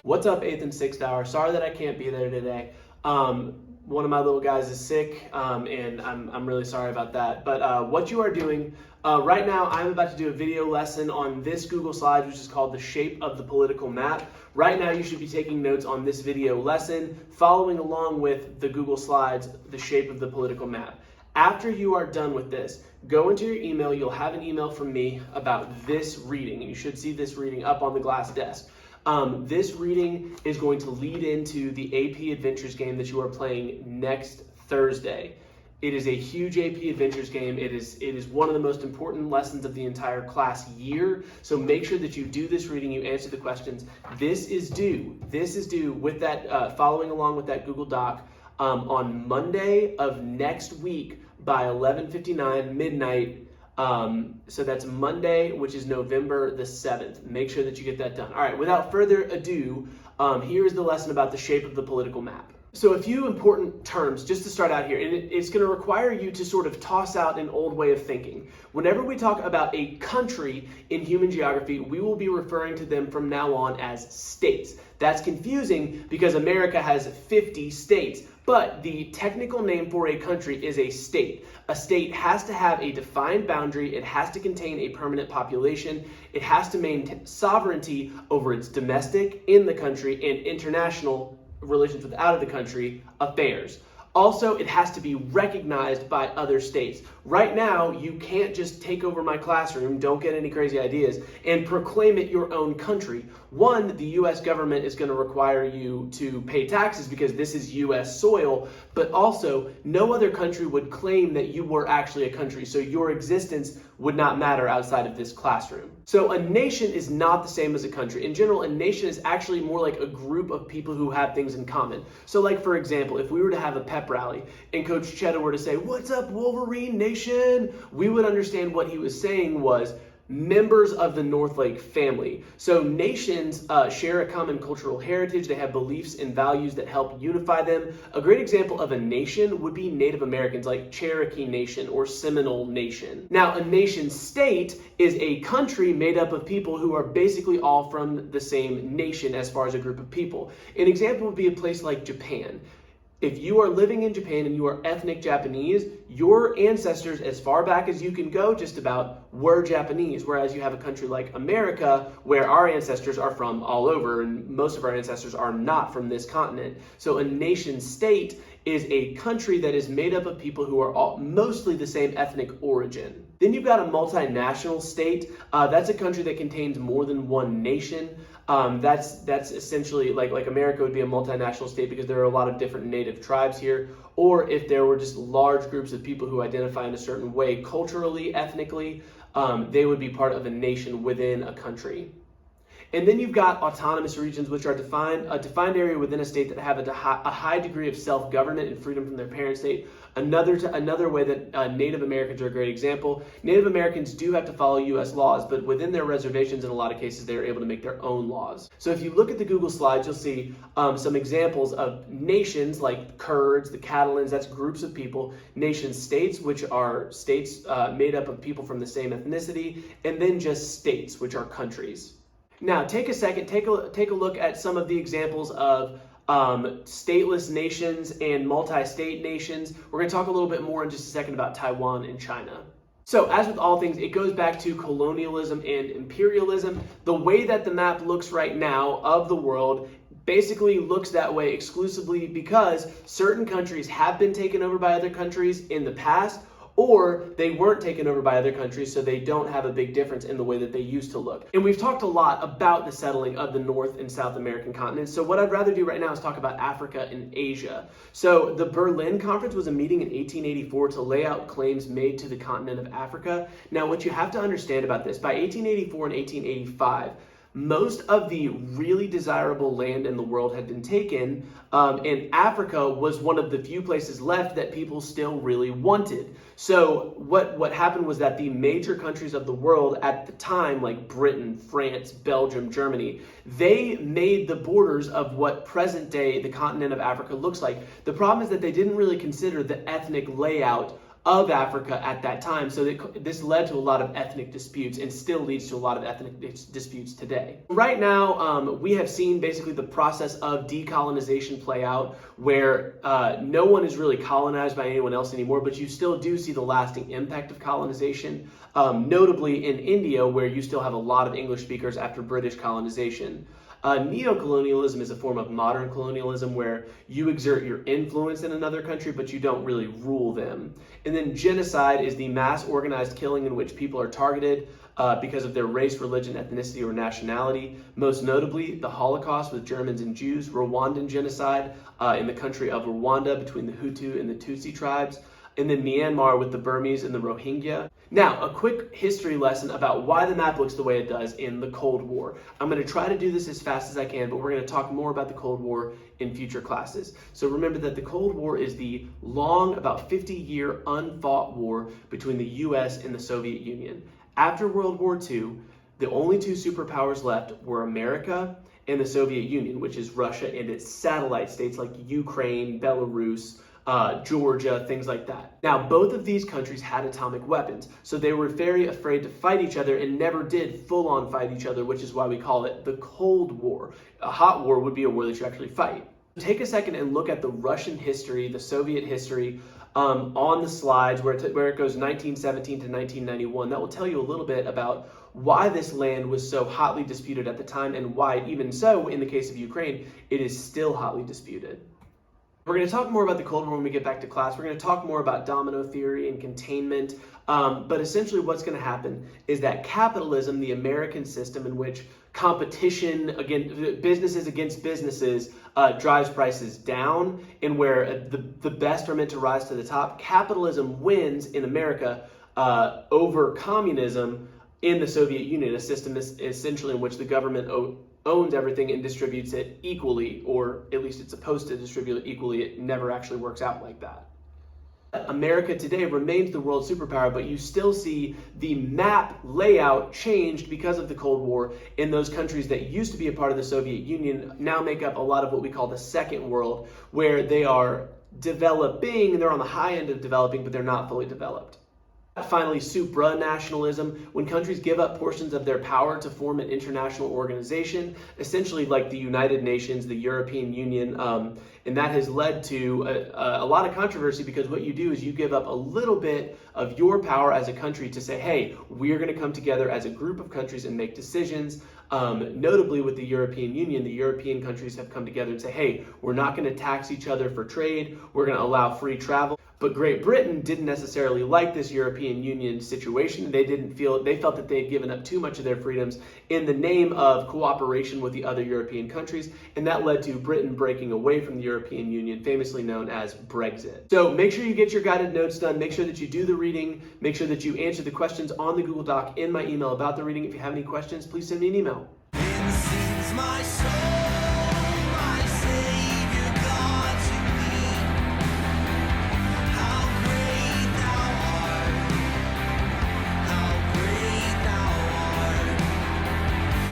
What's up, 8th and 6th hour? Sorry that I can't be there today. One of my little guys is sick, and I'm really sorry about that. But what you are doing right now, I'm about to do a video lesson on this Google Slides, which is called The Shape of the Political Map. Right now, you should be taking notes on this video lesson, following along with the Google Slides, The Shape of the Political Map. After you are done with this, go into your email. You'll have an email from me about this reading, and you should see this reading up on the glass desk. This reading is going to lead into the AP Adventures game that you are playing next Thursday. It is a huge AP Adventures game. It is one of the most important lessons of the entire class year. So make sure that you do this reading, you answer the questions. This is due with that, following along with that Google Doc on Monday of next week by 11:59 midnight. So that's Monday, which is November the 7th. Make sure that you get that done. All right, without further ado, here's the lesson about the shape of the political map. So a few important terms just to start out here, and it's going to require you to sort of toss out an old way of thinking. Whenever we talk about a country in human geography, we will be referring to them from now on as states. That's confusing because America has 50 states, but the technical name for a country is a state. A state has to have a defined boundary, it has to contain a permanent population, it has to maintain sovereignty over its domestic, in the country, and international relations with out of the country affairs. Also, it has to be recognized by other states. Right now, you can't just take over my classroom, don't get any crazy ideas, and proclaim it your own country. One, the US government is going to require you to pay taxes because this is US soil, but also no other country would claim that you were actually a country, so your existence would not matter outside of this classroom. So a nation is not the same as a country. In general, a nation is actually more like a group of people who have things in common. So like, for example, if we were to have a pep rally and Coach Cheddar were to say, "What's up, Wolverine Nation?" we would understand what he was saying was members of the Northlake family. So nations share a common cultural heritage. They have beliefs and values that help unify them. A great example of a nation would be Native Americans, like Cherokee Nation or Seminole Nation. Now, a nation state is a country made up of people who are basically all from the same nation as far as a group of people. An example would be a place like Japan. If you are living in Japan and you are ethnic Japanese, your ancestors, as far back as you can go just about, were Japanese. Whereas you have a country like America where our ancestors are from all over, and most of our ancestors are not from this continent. So a nation state is a country that is made up of people who are all mostly the same ethnic origin. Then you've got a multinational state. That's a country that contains more than one nation. That's essentially like America would be a multinational state because there are a lot of different native tribes here. Or if there were just large groups of people who identify in a certain way, culturally, ethnically, they would be part of a nation within a country. And then you've got autonomous regions, which are a defined area within a state that have a high degree of self-government and freedom from their parent state. Another way that Native Americans are a great example. Native Americans do have to follow U.S. laws, but within their reservations, in a lot of cases, they're able to make their own laws. So if you look at the Google Slides, you'll see some examples of nations like Kurds, the Catalans, that's groups of people. Nation states, which are states made up of people from the same ethnicity, and then just states, which are countries. Now, take a second, take a look at some of the examples of stateless nations and multi-state nations. We're going to talk a little bit more in just a second about Taiwan and China. So as with all things, it goes back to colonialism and imperialism. The way that the map looks right now of the world basically looks that way exclusively because certain countries have been taken over by other countries in the past, or they weren't taken over by other countries, so they don't have a big difference in the way that they used to look. And we've talked a lot about the settling of the North and South American continents, so what I'd rather do right now is talk about Africa and Asia. So the Berlin Conference was a meeting in 1884 to lay out claims made to the continent of Africa. Now, what you have to understand about this, by 1884 and 1885, most of the really desirable land in the world had been taken, and Africa was one of the few places left that people still really wanted. So what happened was that the major countries of the world at the time, like Britain, France, Belgium, Germany, they made the borders of what present day the continent of Africa looks like. The problem is that they didn't really consider the ethnic layout of Africa at that time. So this led to a lot of ethnic disputes and still leads to a lot of ethnic disputes today. Right now, we have seen basically the process of decolonization play out, where no one is really colonized by anyone else anymore, but you still do see the lasting impact of colonization, notably in India, where you still have a lot of English speakers after British colonization. Neocolonialism is a form of modern colonialism where you exert your influence in another country, but you don't really rule them. And then genocide is the mass organized killing in which people are targeted because of their race, religion, ethnicity, or nationality. Most notably, the Holocaust with Germans and Jews, Rwandan genocide in the country of Rwanda between the Hutu and the Tutsi tribes, and then Myanmar with the Burmese and the Rohingya. Now, a quick history lesson about why the map looks the way it does in the Cold War. I'm going to try to do this as fast as I can, but we're going to talk more about the Cold War in future classes. So remember that the Cold War is the long, about 50-year unfought war between the US and the Soviet Union. After World War II, the only two superpowers left were America and the Soviet Union, which is Russia and its satellite states like Ukraine, Belarus, Georgia, things like that. Now, both of these countries had atomic weapons, so they were very afraid to fight each other and never did full-on fight each other, which is why we call it the Cold War. A hot war would be a war that you actually fight. Take a second and look at the Russian history, the Soviet history, on the slides where it goes 1917 to 1991. That will tell you a little bit about why this land was so hotly disputed at the time and why, even so, in the case of Ukraine, it is still hotly disputed. We're going to talk more about the Cold War when we get back to class. We're going to talk more about domino theory and containment. But essentially what's going to happen is that capitalism, the American system in which competition, again, businesses against businesses, drives prices down, and where the best are meant to rise to the top, capitalism wins in America over communism in the Soviet Union, a system essentially in which the government owns everything and distributes it equally, or at least it's supposed to distribute it equally. It never actually works out like that. America today remains the world superpower, but you still see the map layout changed because of the Cold War, and those countries that used to be a part of the Soviet Union now make up a lot of what we call the Second World, where they are developing, and they're on the high end of developing, but they're not fully developed. Finally, supranationalism, when countries give up portions of their power to form an international organization, essentially like the United Nations, the European Union, and that has led to a lot of controversy, because what you do is you give up a little bit of your power as a country to say, hey, we're going to come together as a group of countries and make decisions. Notably with the European Union, the European countries have come together and say, hey, we're not going to tax each other for trade, we're going to allow free travel. But Great Britain didn't necessarily like this European Union situation. They felt that they had given up too much of their freedoms in the name of cooperation with the other European countries, and that led to Britain breaking away from the European Union, famously known as Brexit. So make sure you get your guided notes done, make sure that you do the reading, make sure that you answer the questions on the Google Doc in my email about the reading. If you have any questions, please send me an email.